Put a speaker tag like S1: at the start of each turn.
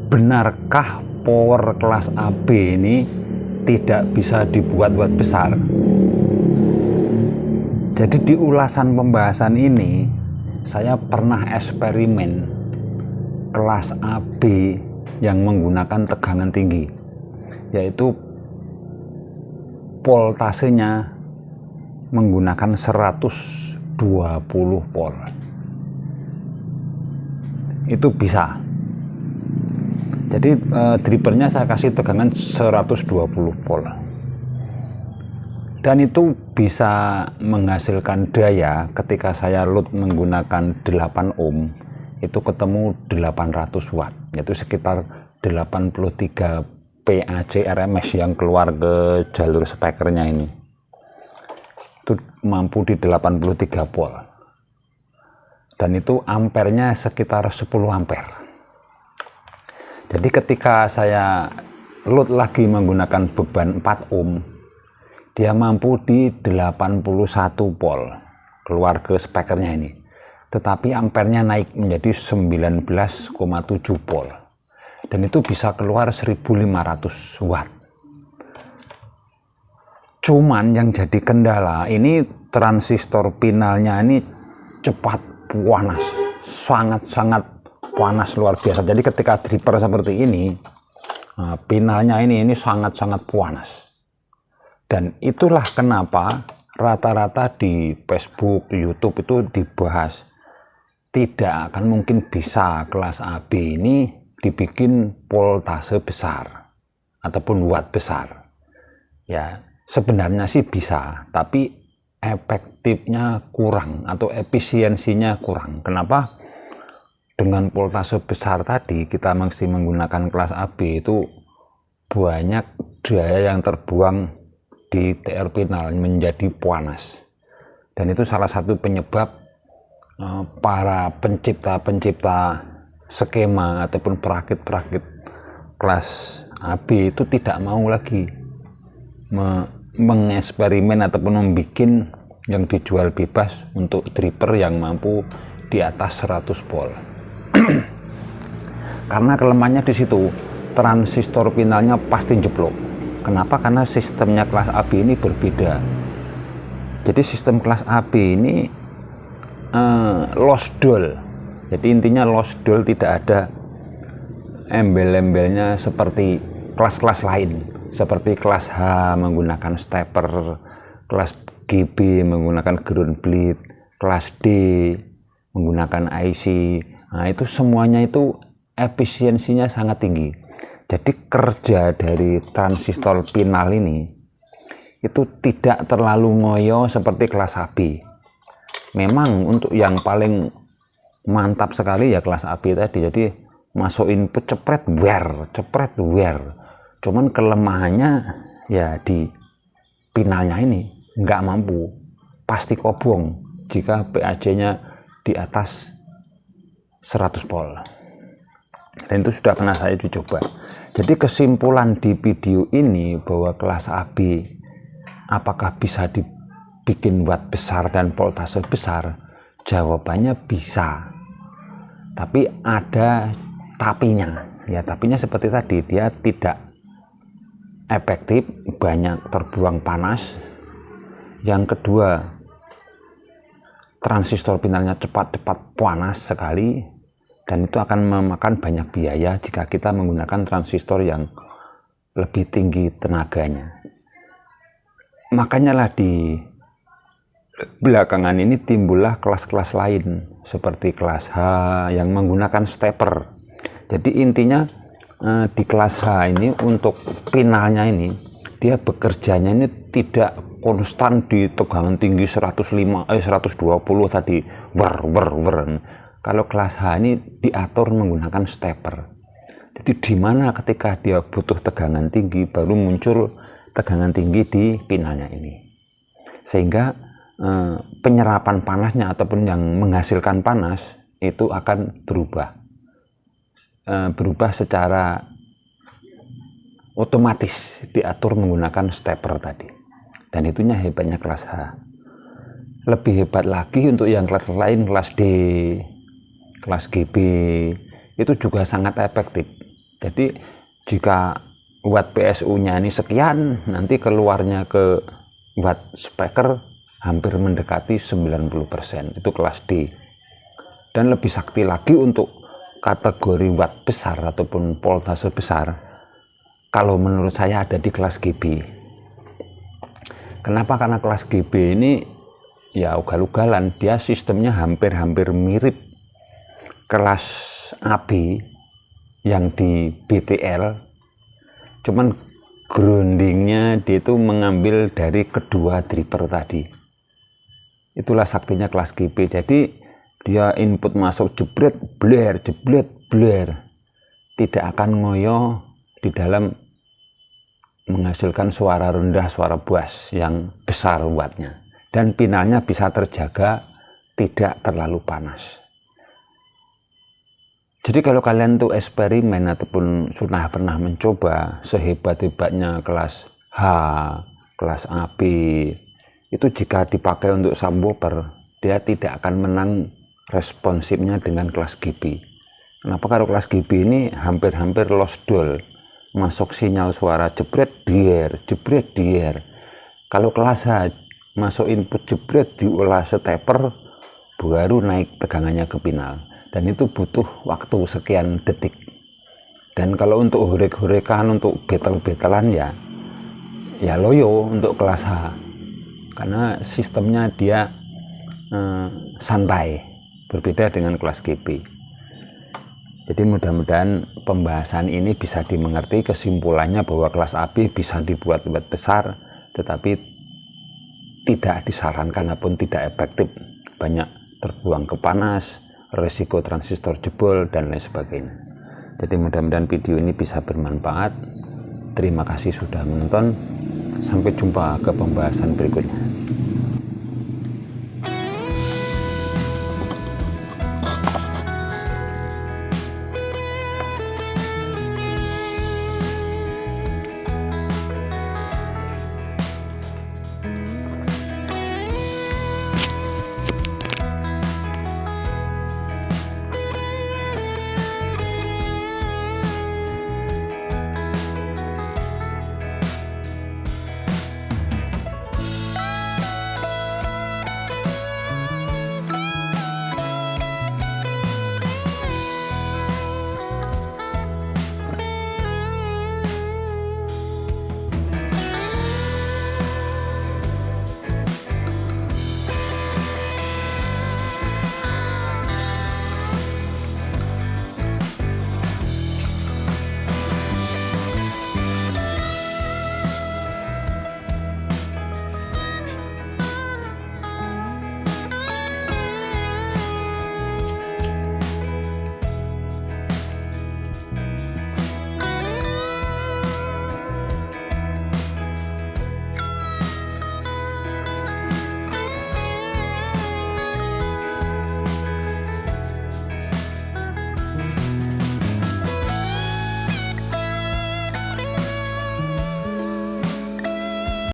S1: benarkah power kelas AB ini tidak bisa dibuat watt besar? Jadi di ulasan pembahasan ini saya pernah eksperimen kelas AB yang menggunakan tegangan tinggi, yaitu voltasenya menggunakan 120 volt. Itu bisa. Jadi drivernya saya kasih tegangan 120 volt. Dan itu bisa menghasilkan daya ketika saya load menggunakan 8 ohm, itu ketemu 800 watt, yaitu sekitar 83 PAC RMS yang keluar ke jalur speakernya ini. Itu mampu di 83 volt. Dan itu ampernya sekitar 10 ampere. Jadi ketika saya load lagi menggunakan beban 4 ohm, dia mampu di 81 volt keluar ke speakernya ini. Tetapi ampernya naik menjadi 19,7 volt. Dan itu bisa keluar 1500 watt. Cuman yang jadi kendala ini transistor pinalnya ini cepat panas, sangat-sangat panas luar biasa. Jadi ketika dripper seperti ini, pinalnya ini sangat-sangat panas. Dan itulah kenapa rata-rata di Facebook, YouTube itu dibahas tidak akan mungkin bisa kelas AB ini dibikin voltase besar ataupun watt besar. Ya, sebenarnya sih bisa, tapi efektifnya kurang atau efisiensinya kurang. Kenapa? Dengan voltase besar tadi kita masih menggunakan kelas AB itu banyak daya yang terbuang di TR pinal menjadi panas. Dan itu salah satu penyebab para pencipta skema ataupun perakit-perakit kelas AB itu tidak mau lagi mengeksperimen ataupun membuat yang dijual bebas untuk dripper yang mampu di atas 100 volt. Karena kelemahannya di situ, transistor pinalnya pasti jeblok. Kenapa? Karena sistemnya kelas AB ini berbeda. Jadi sistem kelas AB ini lost dole. Jadi intinya lost dole, tidak ada embel-embelnya seperti kelas-kelas lain. Seperti kelas H menggunakan stepper, kelas GB menggunakan ground bleed, kelas D menggunakan IC. Nah, itu semuanya itu efisiensinya sangat tinggi. Jadi kerja dari transistor pinal ini itu tidak terlalu ngoyo seperti kelas AB. Memang untuk yang paling mantap sekali ya kelas AB tadi. Jadi masuk input cepret wear. Cuman kelemahannya ya di pinalnya ini nggak mampu, pasti kobong jika PAC-nya di atas 100 volt. Dan itu sudah pernah saya dicoba. Jadi kesimpulan di video ini bahwa kelas AB apakah bisa dibikin watt besar dan voltase besar? Jawabannya bisa. Tapi ada tapinya. Ya, tapinya seperti tadi, dia tidak efektif, banyak terbuang panas. Yang kedua, transistor pinalnya cepat-cepat panas sekali, dan itu akan memakan banyak biaya jika kita menggunakan transistor yang lebih tinggi tenaganya. Makanya lah di belakangan ini timbullah kelas-kelas lain seperti kelas H yang menggunakan stepper. Jadi intinya di kelas H ini untuk pinalnya ini dia bekerjanya ini tidak konstan di tegangan tinggi 120 tadi wer. Kalau kelas H ini diatur menggunakan stepper. Jadi di mana ketika dia butuh tegangan tinggi baru muncul tegangan tinggi di pinalnya ini. Sehingga penyerapan panasnya ataupun yang menghasilkan panas itu akan berubah secara otomatis, diatur menggunakan stepper tadi. Dan itunya hebatnya kelas H. Lebih hebat lagi untuk yang kelas lain, kelas D, kelas GB, itu juga sangat efektif. Jadi jika watt PSU-nya ini sekian, nanti keluarnya ke watt speaker hampir mendekati 90%. Itu kelas D. Dan lebih sakti lagi untuk kategori watt besar ataupun voltase besar, kalau menurut saya ada di kelas GB. Kenapa? Karena kelas GB ini ya ugal-ugalan, dia sistemnya hampir-hampir mirip kelas AB yang di BTL, cuman groundingnya dia itu mengambil dari kedua driver tadi. Itulah saktinya kelas GB. Jadi dia input masuk jebret blare, jebret blare, tidak akan ngoyo di dalam menghasilkan suara rendah, suara bass yang besar wattnya, dan pinalnya bisa terjaga tidak terlalu panas. Jadi kalau kalian tuh eksperimen ataupun sudah pernah mencoba sehebat-hebatnya kelas H, kelas AB, itu jika dipakai untuk subwoofer, dia tidak akan menang responsifnya dengan kelas GB. Kenapa? Kalau kelas GB ini hampir-hampir lost dull, masuk sinyal suara jebret dier. Kalau kelas H masuk input jebret diolah stepper, baru naik tegangannya ke pinal, dan itu butuh waktu sekian detik. Dan kalau untuk horek-horekan, untuk betel-betelan ya loyo untuk kelas H, karena sistemnya dia santai, berbeda dengan kelas GB. Jadi mudah-mudahan pembahasan ini bisa dimengerti. Kesimpulannya bahwa kelas AB bisa dibuat watt besar, tetapi tidak disarankan ataupun tidak efektif, banyak terbuang ke panas, resiko transistor jebol, dan lain sebagainya. Jadi mudah-mudahan video ini bisa bermanfaat. Terima kasih sudah menonton. Sampai jumpa ke pembahasan berikutnya.